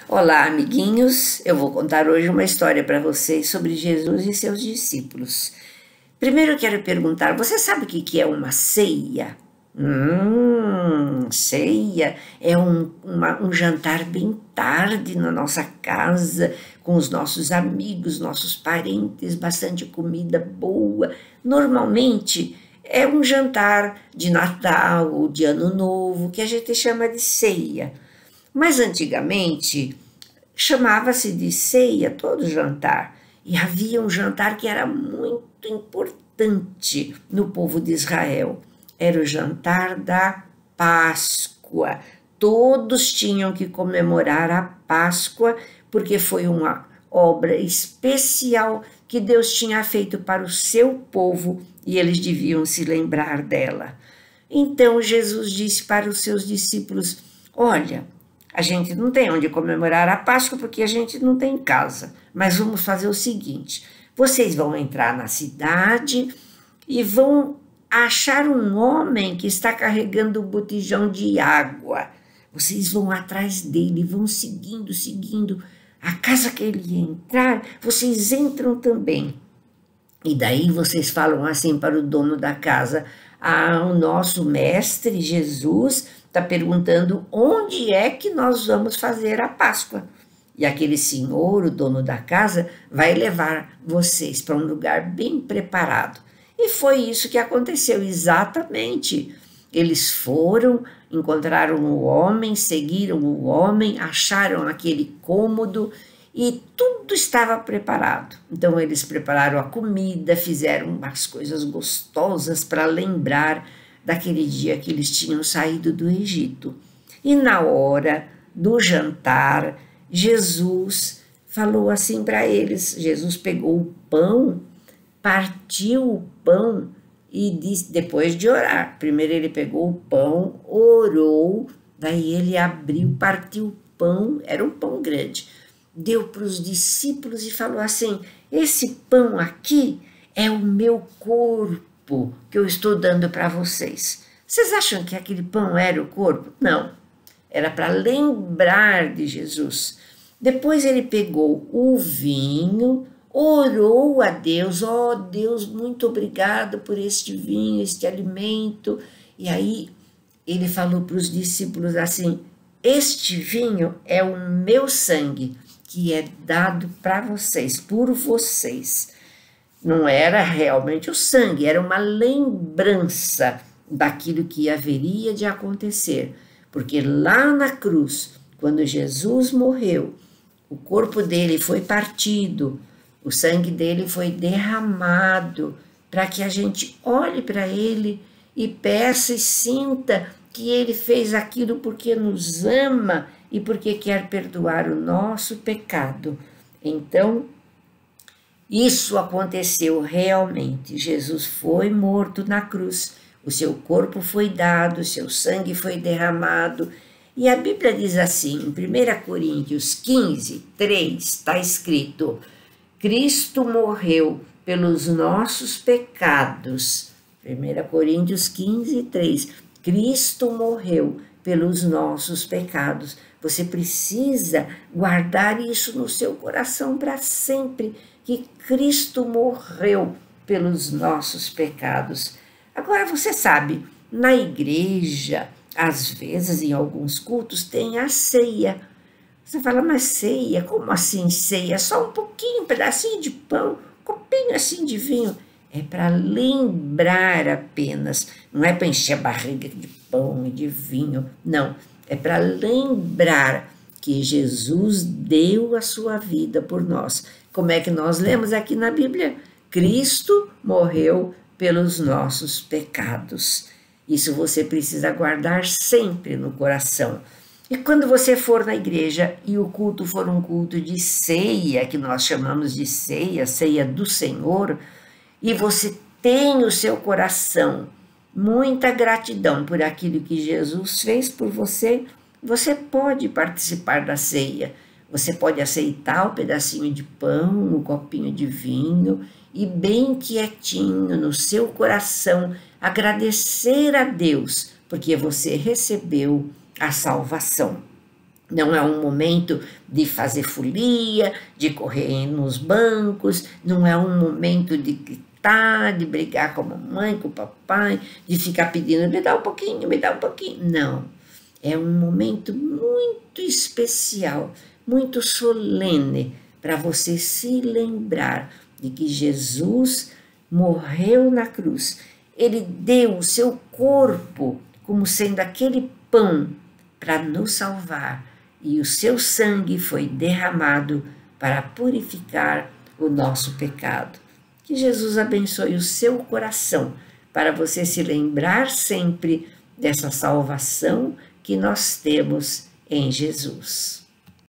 Olá, amiguinhos! Eu vou contar hoje uma história para vocês sobre Jesus e seus discípulos. Primeiro eu quero perguntar, você sabe o que é uma ceia? Ceia é um jantar bem tarde na nossa casa, com os nossos amigos, nossos parentes, bastante comida boa. Normalmente é um jantar de Natal ou de Ano Novo, que a gente chama de ceia. Mas antigamente chamava-se de ceia todo jantar. E havia um jantar que era muito importante no povo de Israel. Era o jantar da Páscoa. Todos tinham que comemorar a Páscoa, porque foi uma obra especial que Deus tinha feito para o seu povo e eles deviam se lembrar dela. Então Jesus disse para os seus discípulos: olha, a gente não tem onde comemorar a Páscoa porque a gente não tem casa, mas vamos fazer o seguinte: vocês vão entrar na cidade e vão achar um homem que está carregando um botijão de água. Vocês vão atrás dele, vão seguindo. A casa que ele entrar, vocês entram também. E daí vocês falam assim para o dono da casa: o nosso mestre Jesus está perguntando onde é que nós vamos fazer a Páscoa. E aquele senhor, o dono da casa, vai levar vocês para um lugar bem preparado. E foi isso que aconteceu, exatamente. Eles foram, encontraram o homem, seguiram o homem, acharam aquele cômodo e tudo estava preparado. Então eles prepararam a comida, fizeram umas coisas gostosas para lembrar daquele dia que eles tinham saído do Egito. E na hora do jantar, Jesus falou assim para eles. Jesus pegou o pão, partiu o pão e disse, depois de orar, primeiro ele pegou o pão, orou, daí ele abriu, partiu o pão, era um pão grande, deu para os discípulos e falou assim: esse pão aqui é o meu corpo que eu estou dando para vocês. Vocês acham que aquele pão era o corpo? Não, era para lembrar de Jesus. Depois ele pegou o vinho, orou a Deus: ó Deus, muito obrigado por este vinho, este alimento. E aí ele falou para os discípulos assim: este vinho é o meu sangue, que é dado para vocês, por vocês. Não era realmente o sangue, era uma lembrança daquilo que haveria de acontecer. Porque lá na cruz, quando Jesus morreu, o corpo dele foi partido, o sangue dele foi derramado, para que a gente olhe para ele e peça e sinta que ele fez aquilo porque nos ama e porque quer perdoar o nosso pecado. Então, isso aconteceu realmente. Jesus foi morto na cruz, o seu corpo foi dado, o seu sangue foi derramado. E a Bíblia diz assim, em 1 Coríntios 15, 3, está escrito: Cristo morreu pelos nossos pecados. 1 Coríntios 15, 3. Cristo morreu pelos nossos pecados. Você precisa guardar isso no seu coração para sempre, que Cristo morreu pelos nossos pecados. Agora você sabe, na igreja, às vezes em alguns cultos tem a ceia. Você fala: mas ceia? Como assim ceia? Só um pouquinho, um pedacinho de pão, um copinho assim de vinho. É para lembrar apenas, não é para encher a barriga de pão e de vinho, não. É para lembrar que Jesus deu a sua vida por nós. Como é que nós lemos aqui na Bíblia? Cristo morreu pelos nossos pecados. Isso você precisa guardar sempre no coração. E quando você for na igreja e o culto for um culto de ceia, que nós chamamos de ceia, ceia do Senhor, e você tem o seu coração muita gratidão por aquilo que Jesus fez por você, você pode participar da ceia. Você pode aceitar o pedacinho de pão, o copinho de vinho e bem quietinho no seu coração agradecer a Deus porque você recebeu a salvação. Não é um momento de fazer folia, de correr nos bancos, não é um momento de gritar, de brigar com a mamãe, com o papai, de ficar pedindo, me dá um pouquinho, me dá um pouquinho. Não, é um momento muito especial, muito solene, para você se lembrar de que Jesus morreu na cruz. Ele deu o seu corpo como sendo aquele pão para nos salvar, e o seu sangue foi derramado para purificar o nosso pecado. Que Jesus abençoe o seu coração, para você se lembrar sempre dessa salvação que nós temos em Jesus.